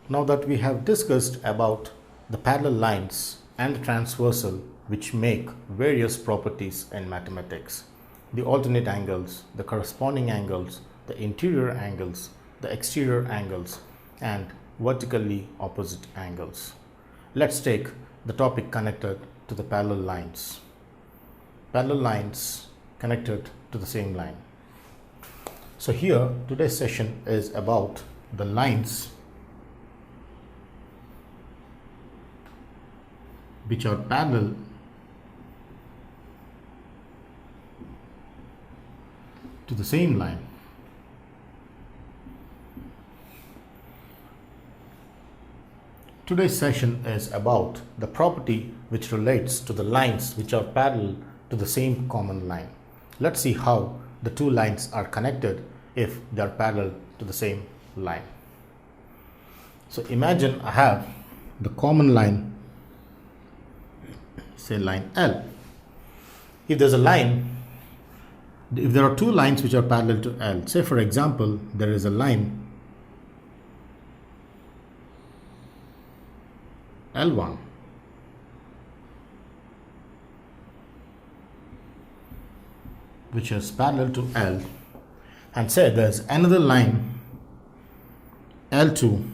Now that we have discussed about the parallel lines and the transversal which make various properties in mathematics, the alternate angles, the corresponding angles, the interior angles, the exterior angles, and vertically opposite angles. Let's take the topic connected to the parallel lines. Parallel lines connected to the same line. So here today's session is about the lines which are parallel to the same line. Today's session is about the property which relates to the lines which are parallel to the same common line. Let's see how the two lines are connected if they are parallel to the same line. So imagine I have the common line, say line L. If there's a line, if there are two lines which are parallel to L, say for example there is a line L1 which is parallel to L, and say there's another line L2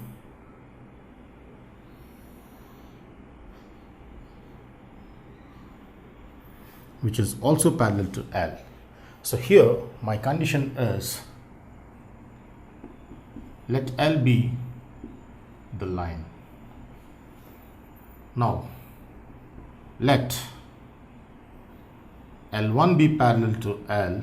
which is also parallel to L. So here my condition is, let L be the line. Now let L1 be parallel to L,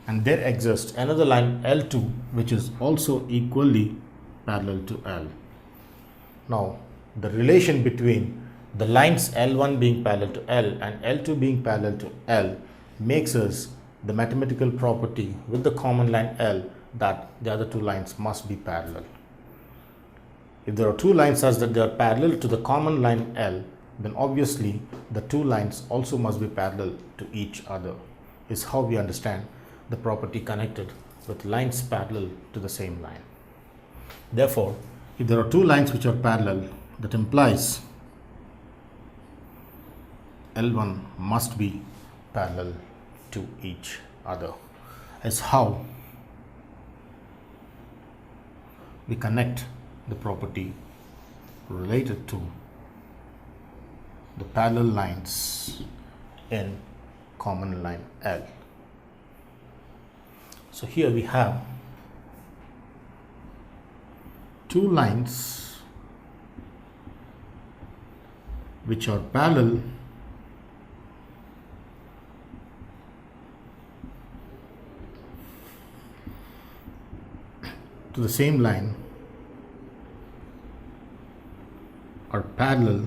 and there exists another line L2 which is also equally parallel to L. Now the relation between the lines L1 being parallel to L and L2 being parallel to L makes us the mathematical property with the common line L that the other two lines must be parallel. If there are two lines such that they are parallel to the common line L, then obviously the two lines also must be parallel to each other, is how we understand the property connected with lines parallel to the same line. Therefore, if there are two lines which are parallel, that implies L1 must be parallel to each other, is how we connect the property related to the parallel lines in common line L. So here we have two lines which are parallel to the same line are parallel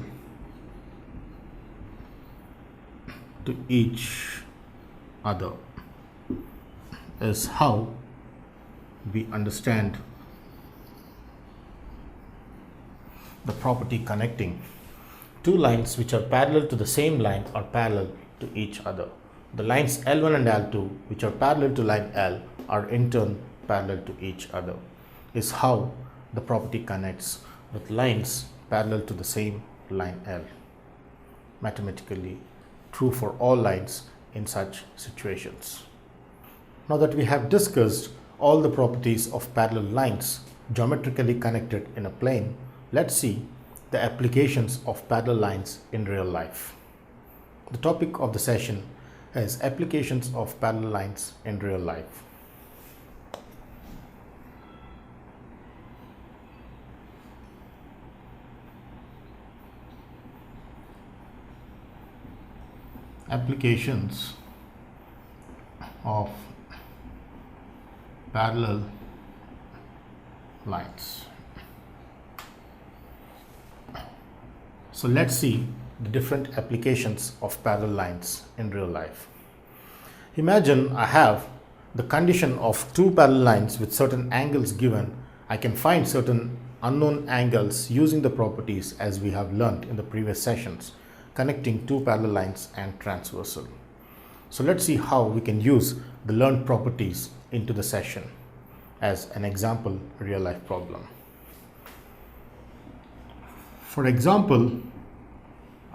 to each other, is how we understand the property connecting two lines which are parallel to the same line are parallel to each other. The lines L1 and L2 which are parallel to line L are in turn parallel to each other, is how the property connects with lines parallel to the same line L. Mathematically true for all lines in such situations. Now that we have discussed all the properties of parallel lines geometrically connected in a plane, let's see the applications of parallel lines in real life. The topic of the session is applications of parallel lines in real life. Applications of parallel lines. So let's see the different applications of parallel lines in real life. Imagine I have the condition of two parallel lines with certain angles given. I can find certain unknown angles using the properties as we have learned in the previous sessions, connecting two parallel lines and transversal. So let's see how we can use the learned properties into the session as an example real life problem. For example,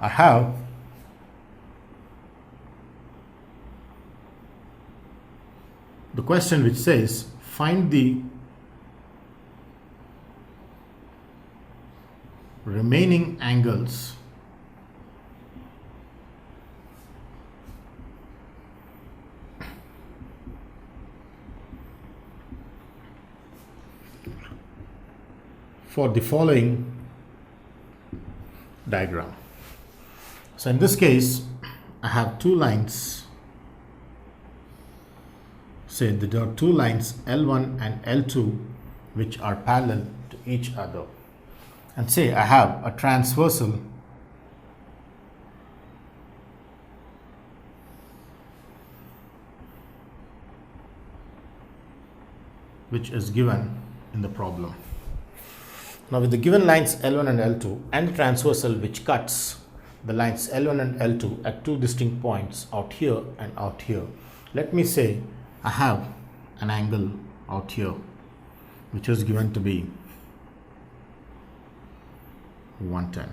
I have the question which says find the remaining angles for the following diagram. So in this case, I have two lines. Say there are two lines L1 and L2 which are parallel to each other. And say I have a transversal which is given in the problem. Now with the given lines L1 and L2 and the transversal which cuts the lines L1 and L2 at two distinct points out here and out here, let me say I have an angle out here which is given to be 110.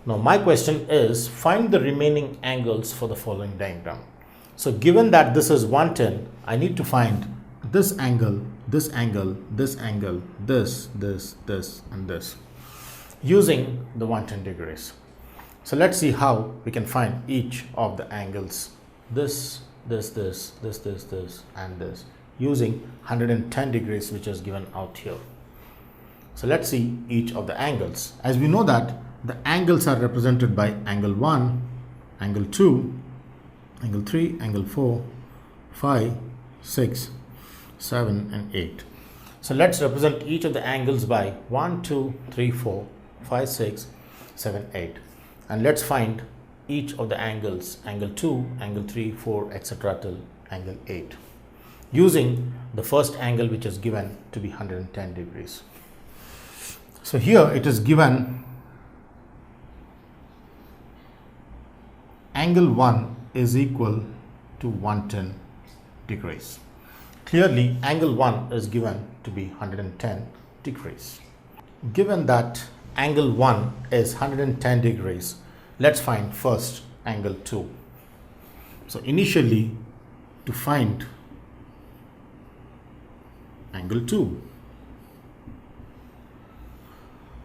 Now my question is find the remaining angles for the following diagram. So given that this is 110, I need to find this angle, this angle, this angle, this, and this using the 110 degrees. So let's see how we can find each of the angles, this, and this using 110 degrees which is given out here. So let's see each of the angles. As we know that the angles are represented by angle 1, angle 2, angle 3, angle 4, 5, 6, 7 and 8. So let's represent each of the angles by 1, 2, 3, 4, 5, 6, 7, 8. And let's find each of the angles, angle 2, angle 3, 4, etc. till angle 8, using the first angle which is given to be 110 degrees. So here it is given angle 1 is equal to 110 degrees. Clearly angle 1 is given to be 110 degrees. Given that angle 1 is 110 degrees, let's find first angle 2. So initially to find angle 2.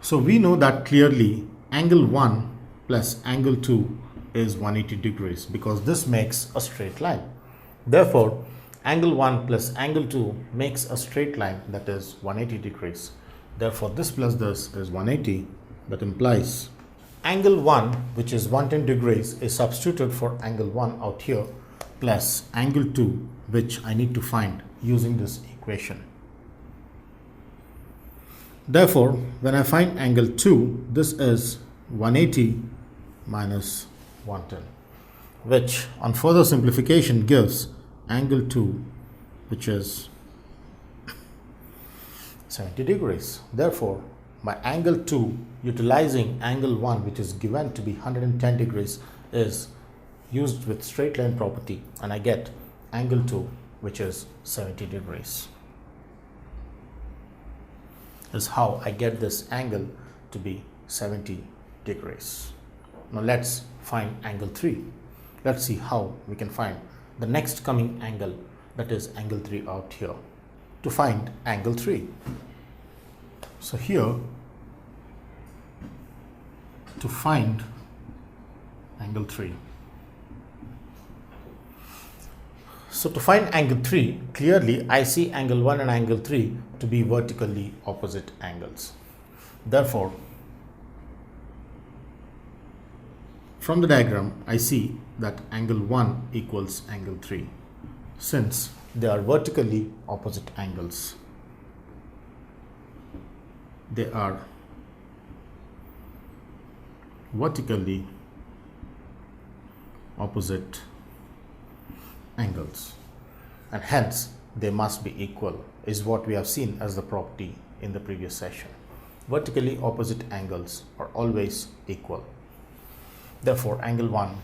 So we know that clearly angle 1 plus angle 2 is 180 degrees because this makes a straight line. Therefore, angle 1 plus angle 2 makes a straight line that is 180 degrees. Therefore, this plus this is 180. That implies angle 1 which is 110 degrees is substituted for angle 1 out here plus angle 2 which I need to find using this equation. Therefore, when I find angle 2, this is 180 minus 110, which on further simplification gives angle 2 which is 70 degrees. Therefore, my angle 2 utilizing angle 1 which is given to be 110 degrees is used with straight line property and I get angle 2 which is 70 degrees. Is how I get this angle to be 70 degrees. Now let's find angle 3. Let's see how we can find the next coming angle, that is angle 3 out here. To find angle 3, so here to find angle 3. So to find angle 3, clearly I see angle 1 and angle 3 to be vertically opposite angles. Therefore, from the diagram I see that angle 1 equals angle 3 since they are vertically opposite angles. They are vertically opposite angles and hence they must be equal, is what we have seen as the property in the previous session. Vertically opposite angles are always equal. Therefore, angle 1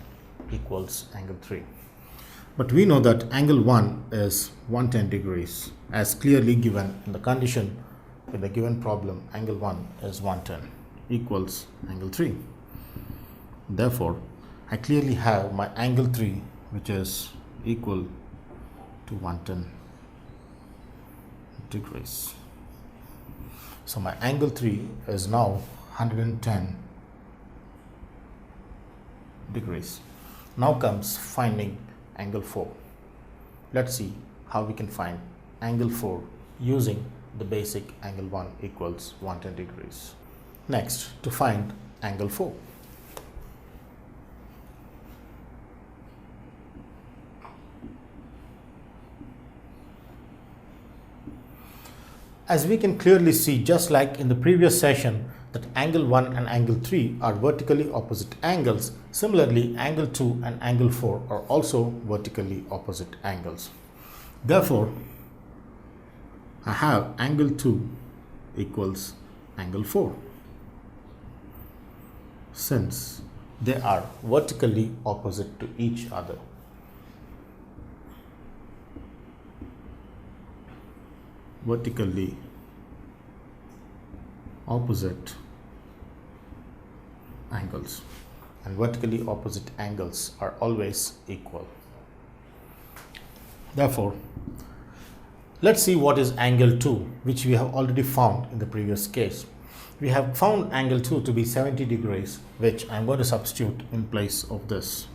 equals angle 3. But we know that angle 1 is 110 degrees as clearly given in the condition with the given problem, angle 1 is 110 equals angle 3. Therefore, I clearly have my angle 3 which is equal to 110 degrees. So my angle 3 is now 110 degrees. Now comes finding angle 4. Let's see how we can find angle 4 using the basic angle 1 equals 110 degrees. Next, to find angle 4. As we can clearly see, just like in the previous session, that angle 1 and angle 3 are vertically opposite angles. Similarly, angle 2 and angle 4 are also vertically opposite angles. Therefore, I have angle 2 equals angle 4, since they are vertically opposite to each other. Vertically opposite angles, and vertically opposite angles are always equal. Therefore, let's see what is angle 2, which we have already found in the previous case. We have found angle 2 to be 70 degrees, which I'm going to substitute in place of this,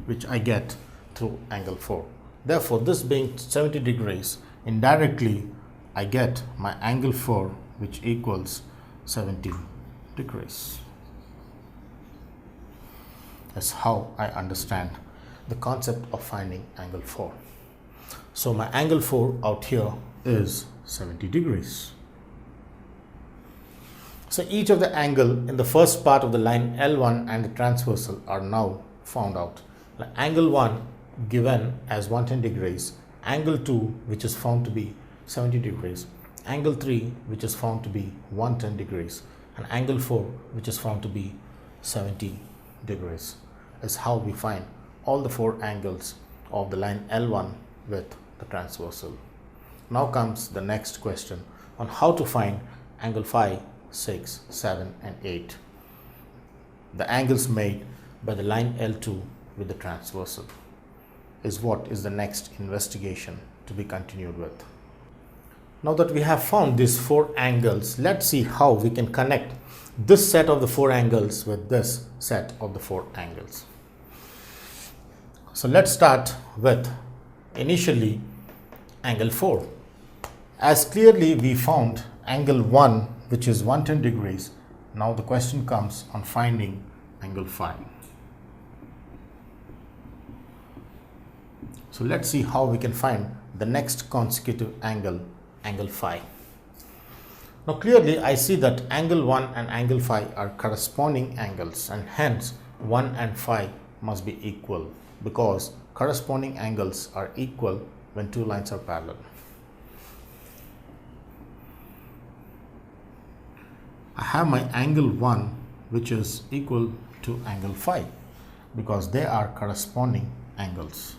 which I get through angle 4. Therefore, this being 70 degrees, indirectly I get my angle 4, which equals 70 degrees. That's how I understand the concept of finding angle 4. So my angle 4 out here is 70 degrees. So each of the angle in the first part of the line L1 and the transversal are now found out. Like angle 1 given as 110 degrees, angle 2 which is found to be 70 degrees, angle 3 which is found to be 110 degrees, and angle 4 which is found to be 70 degrees is how we find all the 4 angles of the line L1 with the transversal. Now comes the next question on how to find angle 5, 6, 7 and 8, the angles made by the line L2 with the transversal, is what is the next investigation to be continued with. Now that we have found these 4 angles, let's see how we can connect this set of the 4 angles with this set of the 4 angles. So let's start with initially angle 4. As clearly we found angle 1 which is 110 degrees, now the question comes on finding angle 5. So let's see how we can find the next consecutive angle, angle 5. Now clearly I see that angle 1 and angle 5 are corresponding angles, and hence 1 and 5 must be equal, because corresponding angles are equal when 2 lines are parallel. I have my angle 1 which is equal to angle 5 because they are corresponding angles.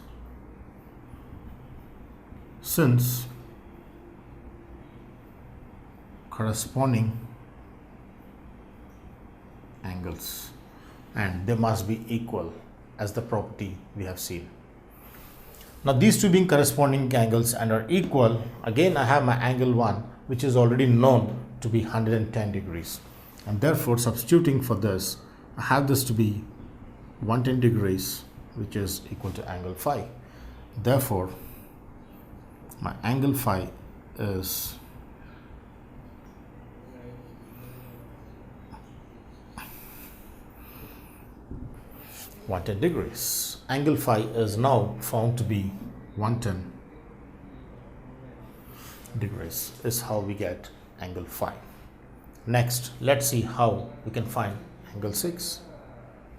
Since corresponding angles, and they must be equal as the property we have seen. Now these two being corresponding angles and are equal, again I have my angle 1 which is already known to be 110 degrees, and therefore substituting for this I have this to be 110 degrees which is equal to angle 5. Therefore my angle 5 is 110 degrees. Angle 5 is now found to be 110 degrees is how we get angle 5. Next, let's see how we can find angle 6.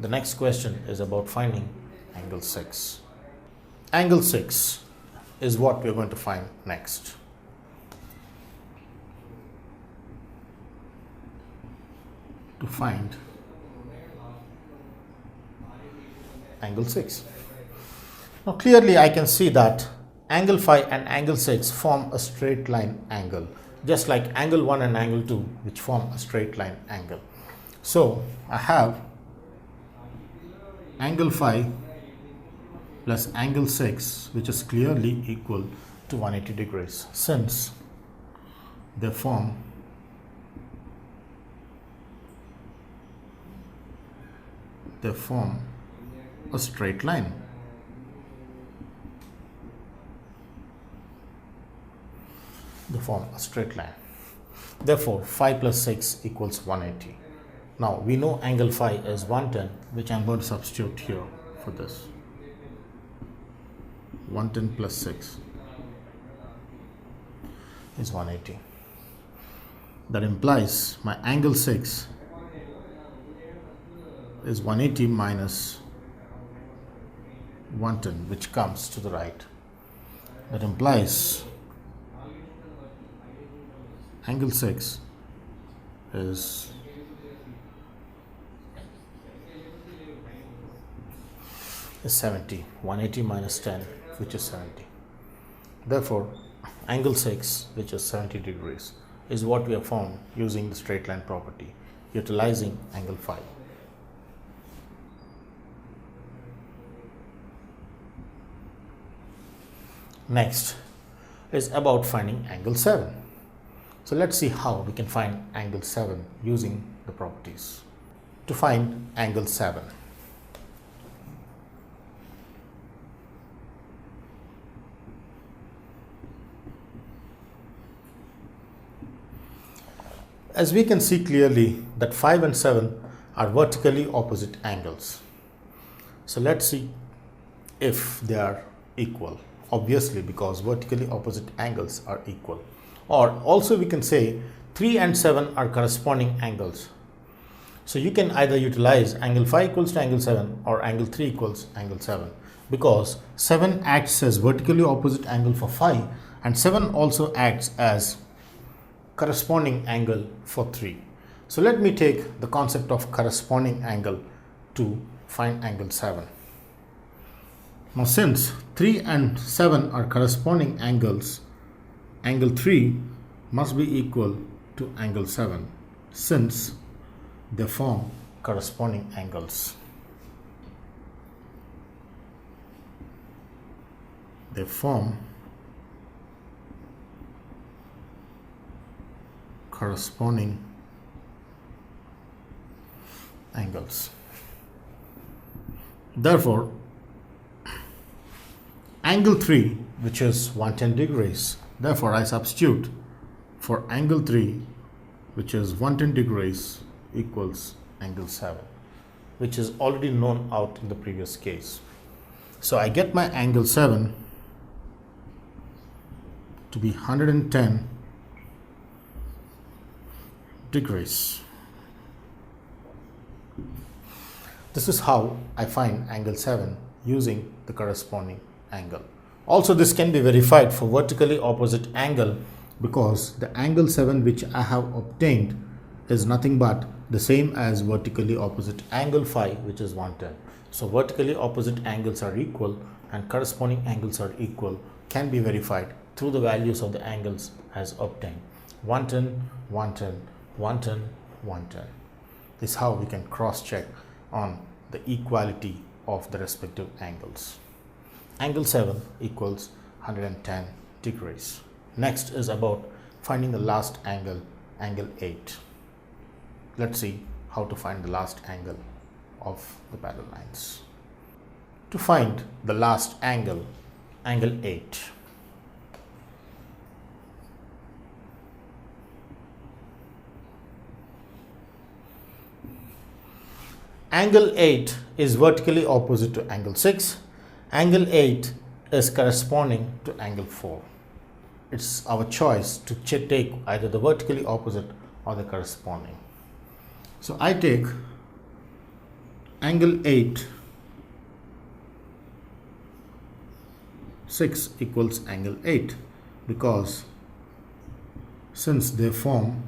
The next question is about finding angle 6. Angle 6 is what we're going to find next. To find angle 6. Now clearly I can see that angle phi and angle 6 form a straight line angle, just like angle 1 and angle 2, which form a straight line angle. So I have angle phi plus angle 6, which is clearly equal to 180 degrees, since they form a straight line. They form a straight line. Therefore, phi plus 6 equals 180. Now, we know angle phi is 110, which I'm going to substitute here for this. 110 plus 6 is 180. That implies my angle 6 is 180 minus 110, which comes to the right. That implies angle 6 is 70. 180 minus 10, which is 70. Therefore, angle 6, which is 70 degrees, is what we have found using the straight line property, utilizing angle phi. Next is about finding angle 7. So let's see how we can find angle 7 using the properties. To find angle 7, as we can see clearly that 5 and 7 are vertically opposite angles. So let's see if they are equal. Obviously, because vertically opposite angles are equal. Or also we can say 3 and 7 are corresponding angles. So you can either utilize angle phi equals to angle 7 or angle 3 equals angle 7, because 7 acts as vertically opposite angle for phi, and 7 also acts as corresponding angle for 3. So let me take the concept of corresponding angle to find angle 7. Now, since 3 and 7 are corresponding angles, angle 3 must be equal to angle 7, since they form corresponding angles. They form corresponding angles. Therefore, angle 3, which is 110 degrees, therefore I substitute for angle 3, which is 110 degrees, equals angle 7, which is already known out in the previous case. So I get my angle 7 to be 110 degrees. This is how I find angle 7 using the corresponding angle. Also, this can be verified for vertically opposite angle, because the angle 7 which I have obtained is nothing but the same as vertically opposite angle phi, which is 110. So vertically opposite angles are equal and corresponding angles are equal, can be verified through the values of the angles as obtained. 110, 110, 110, 110. This is how we can cross check on the equality of the respective angles. Angle 7 equals 110 degrees. Next is about finding the last angle, angle 8. Let's see how to find the last angle of the parallel lines. To find the last angle, angle 8. Angle 8 is vertically opposite to angle 6. Angle 8 is corresponding to angle 4. It's our choice to take either the vertically opposite or the corresponding. So I take angle 8, 6 equals angle 8, because since they form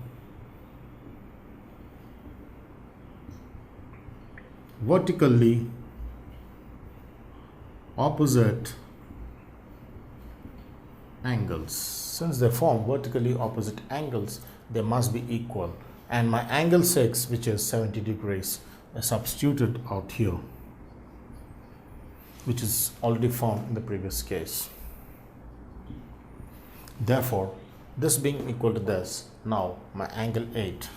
vertically opposite angles. Since they form vertically opposite angles, they must be equal. And my angle 6, which is 70 degrees, is substituted out here, which is already found in the previous case. Therefore, this being equal to this, now my angle 8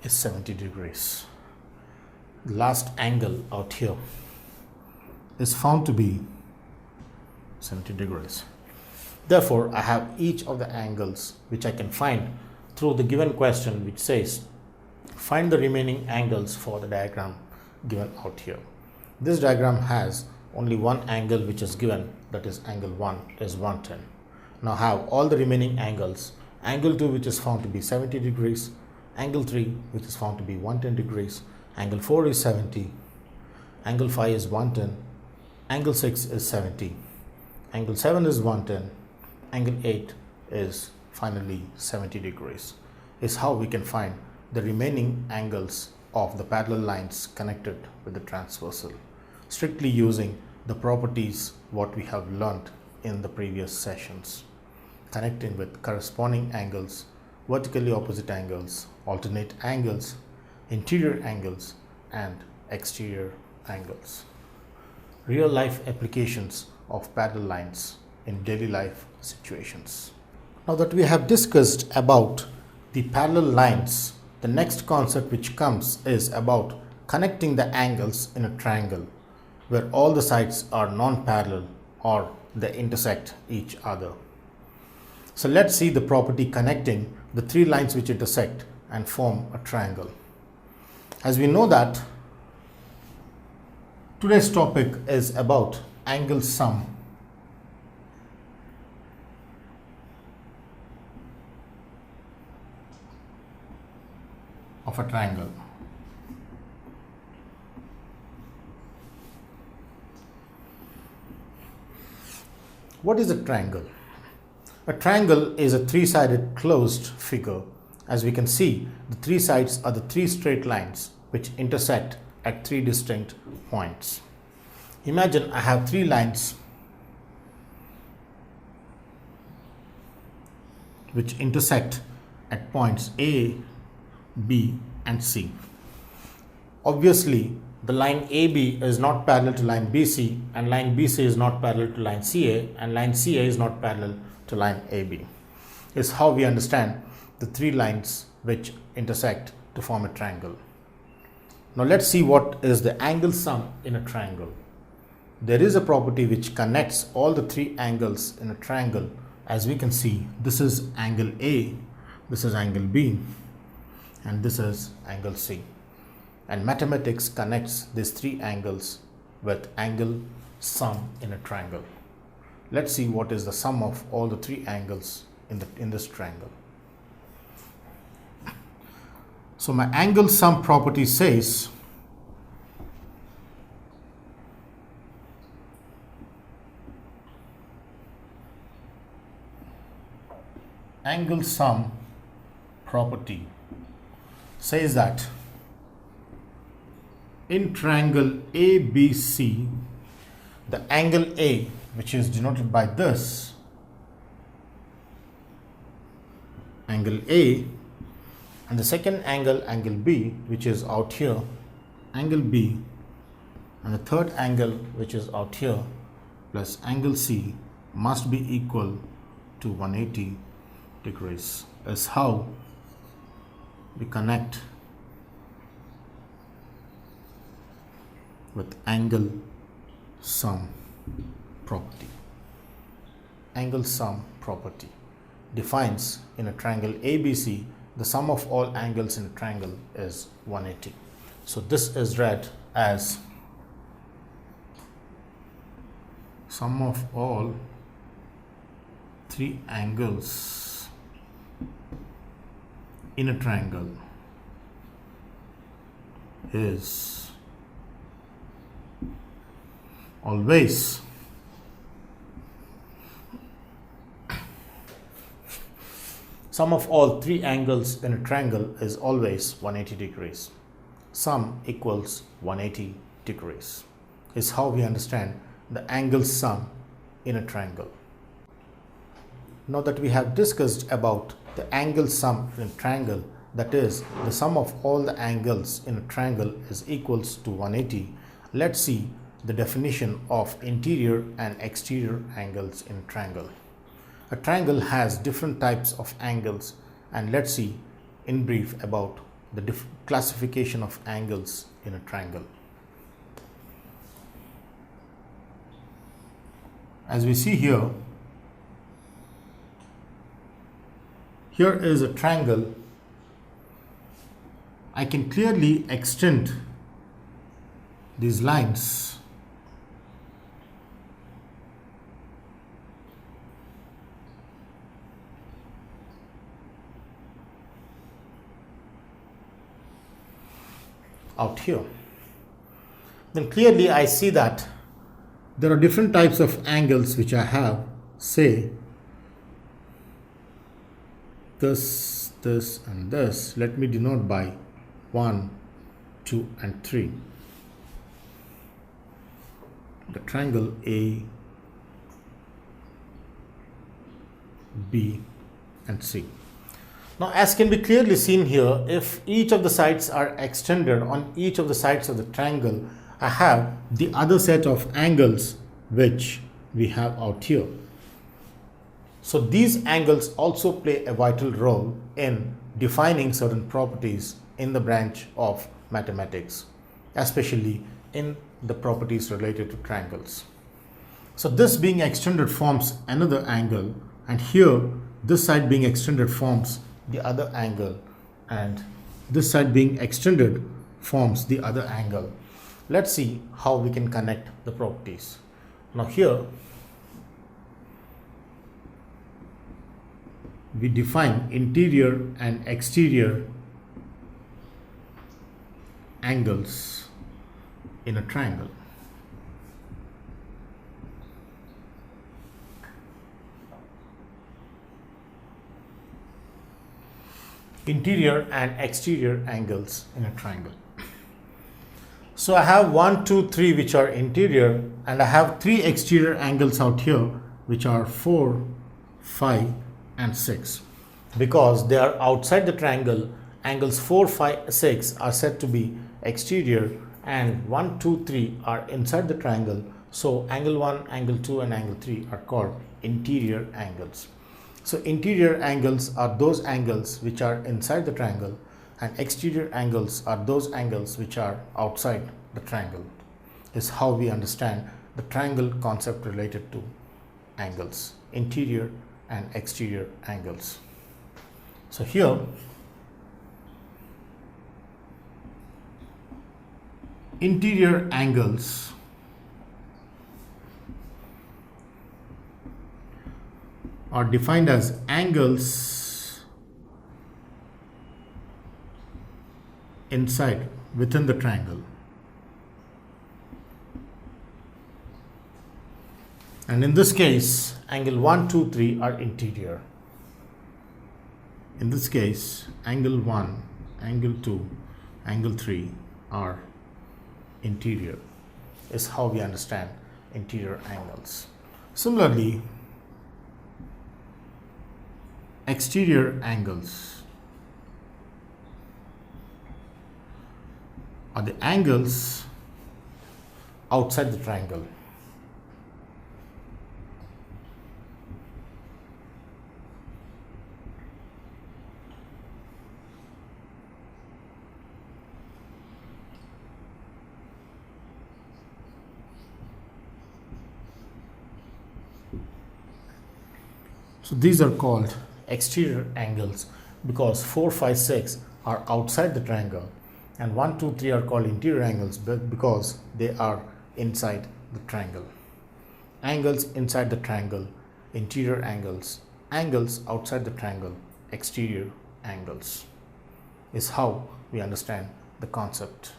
is 70 degrees. The last angle out here is found to be 70 degrees. Therefore, I have each of the angles which I can find through the given question, which says find the remaining angles for the diagram given out here. This diagram has only one angle which is given, that is angle 1 is 110. Now have all the remaining angles. Angle 2, which is found to be 70 degrees, angle 3, which is found to be 110 degrees, angle 4 is 70, angle 5 is 110, angle 6 is 70, angle 7 is 110, angle 8 is finally 70 degrees. Is how we can find the remaining angles of the parallel lines connected with the transversal, strictly using the properties what we have learnt in the previous sessions, connecting with corresponding angles, vertically opposite angles, alternate angles, interior angles, and exterior angles. Real life applications of parallel lines in daily life situations. Now that we have discussed about the parallel lines, the next concept which comes is about connecting the angles in a triangle where all the sides are non-parallel or they intersect each other. So let's see the property connecting the three lines which intersect and form a triangle. As we know that today's topic is about angle sum of a triangle. What is a triangle? A triangle is a three-sided closed figure. As we can see, the three sides are the three straight lines which intersect at three distinct points. Imagine I have three lines which intersect at points A, B and C. Obviously, the line AB is not parallel to line BC, and line BC is not parallel to line CA, and line CA is not parallel to line AB. Is how we understand the three lines which intersect to form a triangle. Now let's see what is the angle sum in a triangle. There is a property which connects all the three angles in a triangle. As we can see, this is angle A, this is angle B, and this is angle C. And mathematics connects these three angles with angle sum in a triangle. Let's see what is the sum of all the three angles in this triangle. So my angle sum property says angle sum property says that in triangle ABC, the angle A, which is denoted by this angle A, and the second angle, angle B, which is out here, angle B, and the third angle, which is out here, plus angle C, must be equal to 180 degrees. Is how we connect with angle sum property. Angle sum property defines in a triangle ABC the sum of all angles in a triangle is 180. So this is read as sum of all three angles in a triangle is always Sum of all three angles in a triangle is always 180 degrees. Sum equals 180 degrees is how we understand the angle sum in a triangle. Now that we have discussed about the angle sum in a triangle, that is, the sum of all the angles in a triangle is equals to 180, let's see the definition of interior and exterior angles in a triangle. A triangle has different types of angles, and let's see in brief about the classification of angles in a triangle. As we see here, here is a triangle. I can clearly extend these lines out here. Then clearly I see that there are different types of angles which I have, say this, this and this. Let me denote by 1, 2 and 3. The triangle A, B and C. Now, as can be clearly seen here, if each of the sides are extended on each of the sides of the triangle, I have the other set of angles which we have out here. So these angles also play a vital role in defining certain properties in the branch of mathematics, especially in the properties related to triangles. So this being extended forms another angle, and here this side being extended forms the other angle, and this side being extended forms the other angle. Let's see how we can connect the properties. Now here we define interior and exterior angles in a triangle. Interior and exterior angles in a triangle. So I have 1, 2, 3 which are interior, and I have 3 exterior angles out here which are 4, 5 and 6. Because they are outside the triangle, angles 4, 5, 6 are said to be exterior, and 1, 2, 3 are inside the triangle. So angle 1, angle 2 and angle 3 are called interior angles. So interior angles are those angles which are inside the triangle, and exterior angles are those angles which are outside the triangle. Is how we understand the triangle concept related to angles, interior and exterior angles. So here interior angles are defined as angles inside within the triangle, and in this case angle 1, 2, 3 are interior. In this case angle 1, angle 2, angle 3 are interior, is how we understand interior angles. Similarly, exterior angles are the angles outside the triangle. So these are called exterior angles because 4, 5, 6 are outside the triangle, and 1, 2, 3 are called interior angles because they are inside the triangle. Angles inside the triangle, interior angles. Angles outside the triangle, exterior angles, is how we understand the concept.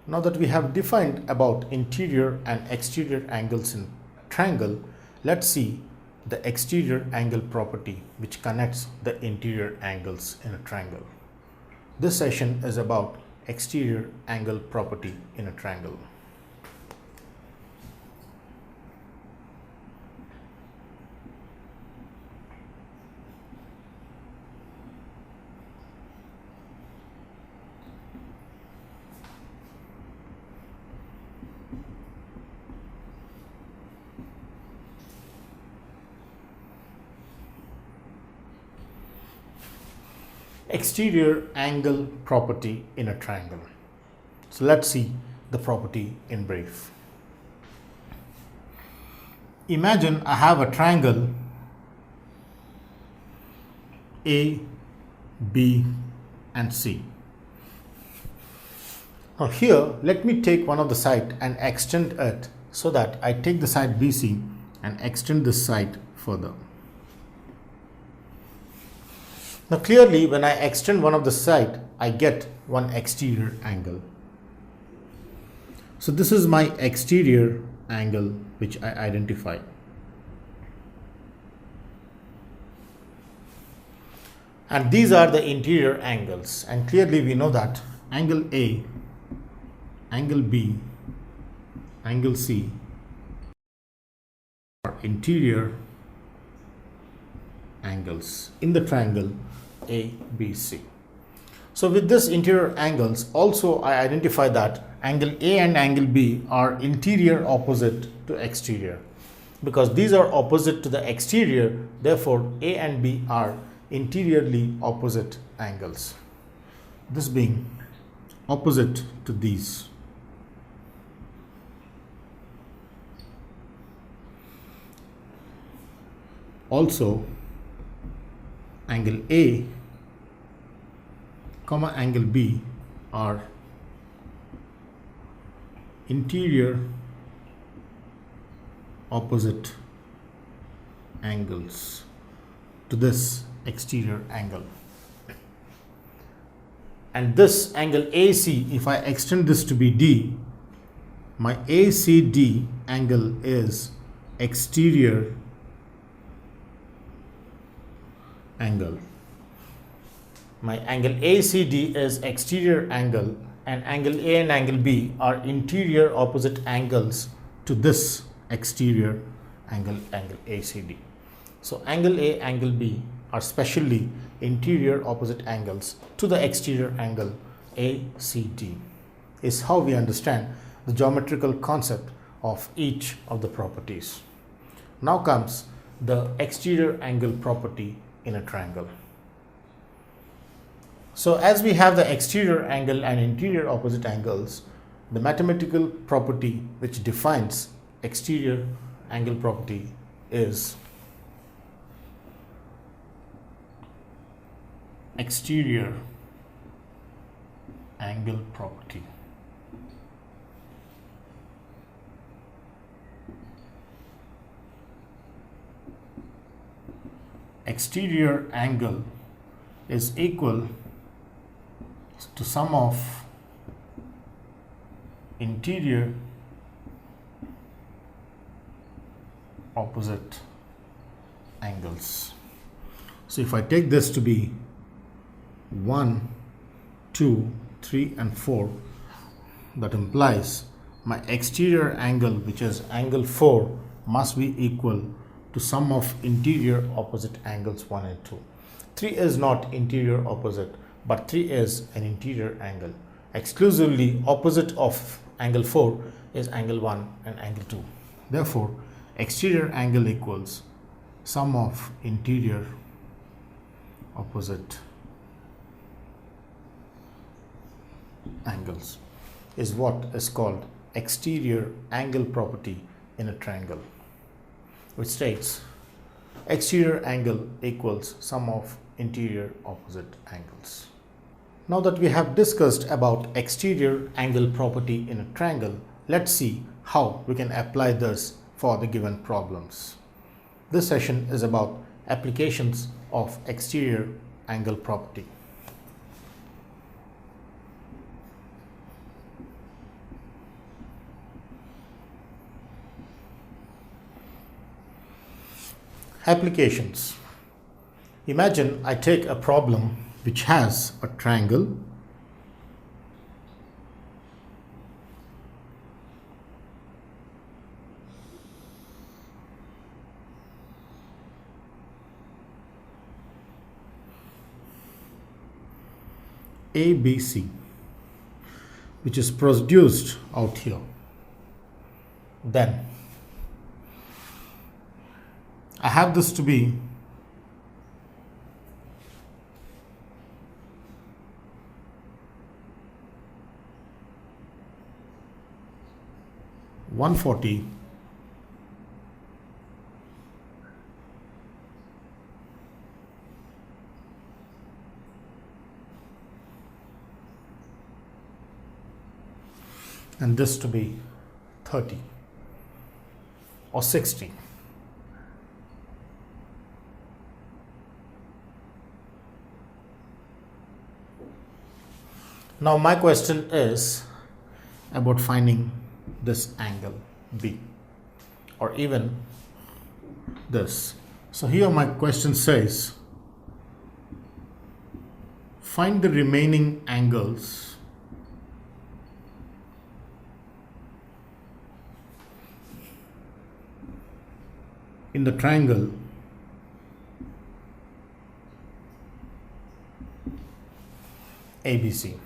Now that we have defined about interior and exterior angles in triangle, let's see the exterior angle property which connects the interior angles in a triangle. This session is about exterior angle property in a triangle. Exterior angle property in a triangle. So let's see the property in brief. Imagine I have a triangle A, B and C. Now here let me take one of the side and extend it so that I take the side BC and extend this side further. Now clearly when I extend one of the side, I get one exterior angle. So this is my exterior angle which I identify. And these are the interior angles, and clearly we know that angle A, angle B, angle C are interior angles in the triangle ABC. So with this interior angles, also I identify that angle A and angle B are interior opposite to exterior. Because these are opposite to the exterior, therefore A and B are interiorly opposite angles. This being opposite to these. Also, angle A comma angle B are interior opposite angles to this exterior angle. And this angle AC, if I extend this to be D, my ACD angle is exterior angle. My angle ACD is exterior angle, and angle A and angle B are interior opposite angles to this exterior angle, angle ACD. So angle A, angle B are specially interior opposite angles to the exterior angle ACD. Is how we understand the geometrical concept of each of the properties. Now comes the exterior angle property in a triangle. So as we have the exterior angle and interior opposite angles, the mathematical property which defines exterior angle property is exterior angle property. Exterior angle is equal to sum of interior opposite angles. So if I take this to be 1, 2, 3 and 4, that implies my exterior angle, which is angle 4, must be equal to sum of interior opposite angles 1 and 2. 3 is not interior opposite, but 3 is an interior angle. Exclusively opposite of angle 4 is angle 1 and angle 2. Therefore, exterior angle equals sum of interior opposite angles is what is called exterior angle property in a triangle, which states exterior angle equals sum of interior opposite angles. Now that we have discussed about exterior angle property in a triangle, let's see how we can apply this for the given problems. This session is about applications of exterior angle property. Applications. Imagine I take a problem which has a triangle ABC, which is produced out here. Then I have this to be (140) and this to be 30 or 60. Now my question is about finding this angle B or even this. So here my question says find the remaining angles in the triangle ABC.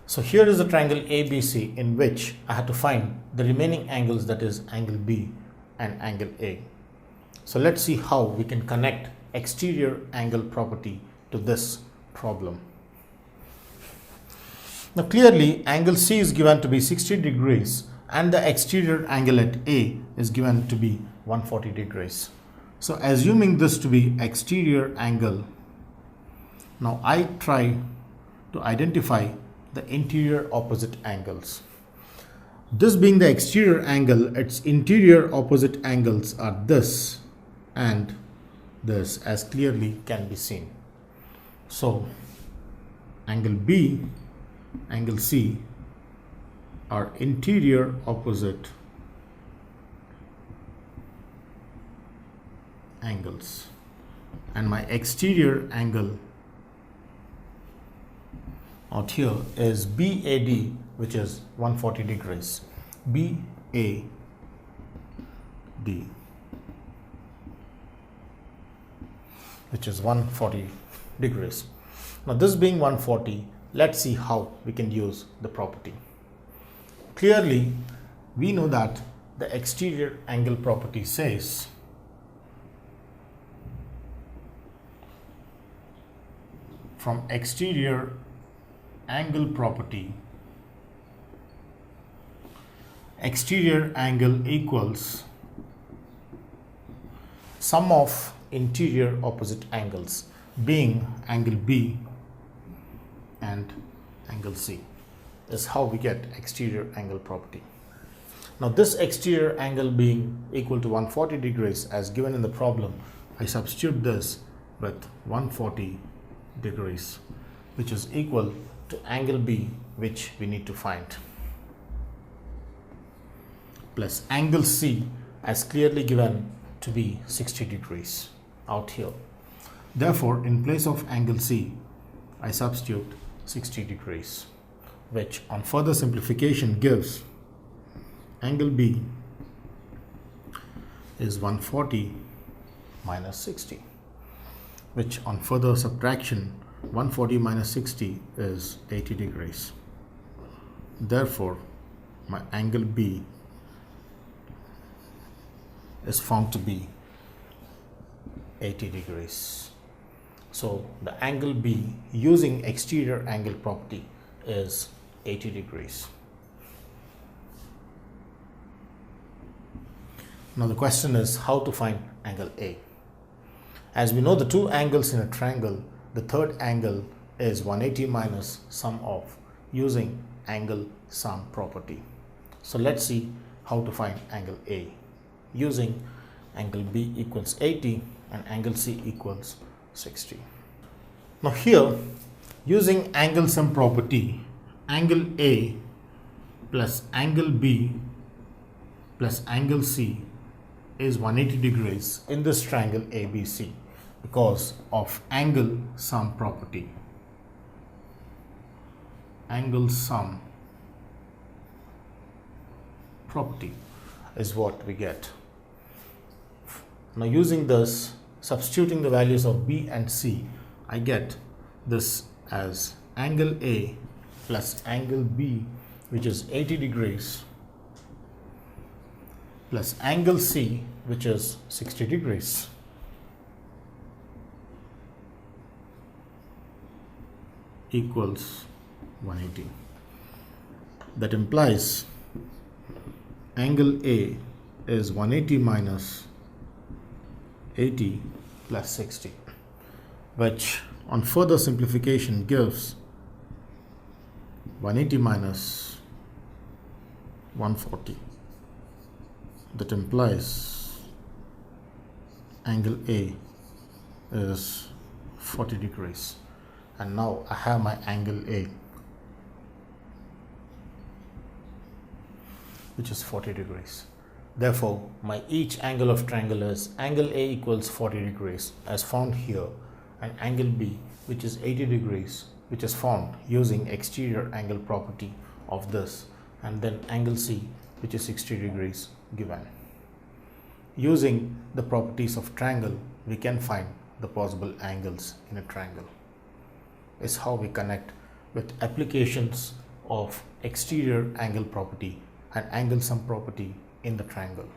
So here is the triangle ABC in which I had to find the remaining angles, that is angle B and angle A. So let's see how we can connect exterior angle property to this problem. Now clearly angle C is given to be 60 degrees and the exterior angle at A is given to be 140 degrees. So assuming this to be exterior angle, now I try to identify the interior opposite angles. This being the exterior angle, its interior opposite angles are this and this, as clearly can be seen. So angle B, angle C are interior opposite angles, and my exterior angle out here is BAD, which is 140 degrees. BAD, which is 140 degrees. Now this being 140, let's see how we can use the property. Clearly we know that the exterior angle property says from exterior angle property, exterior angle equals sum of interior opposite angles, being angle B and angle C, is how we get exterior angle property. Now this exterior angle being equal to 140 degrees as given in the problem, I substitute this with 140 degrees, which is equal to angle B, which we need to find, plus angle C as clearly given to be 60 degrees out here. Therefore in place of angle C I substitute 60 degrees, which on further simplification gives angle B is 140 minus 60, which on further subtraction 140 minus 60 is 80 degrees. Therefore my angle B is found to be 80 degrees. So the angle B using exterior angle property is 80 degrees. Now the question is how to find angle A. As we know the two angles in a triangle, the third angle is 180 minus sum of, using angle sum property. So let's see how to find angle A using angle B equals 80 and angle C equals 60. Now here using angle sum property, angle A plus angle B plus angle C is 180 degrees in this triangle ABC because of angle sum property. Angle sum property is what we get. Now using this, substituting the values of B and C, I get this as angle A plus angle B, which is 80 degrees, plus angle C, which is 60 degrees. Equals 180. That implies angle A is 180 minus 80 plus 60, which on further simplification gives 180 minus 140. That implies angle A is 40 degrees. And now I have my angle A, which is 40 degrees. Therefore, my each angle of triangle is angle A equals 40 degrees as found here, and angle B, which is 80 degrees, which is found using exterior angle property of this, and then angle C, which is 60 degrees given. Using the properties of triangle, we can find the possible angles in a triangle. Is how we connect with applications of exterior angle property and angle sum property in the triangle.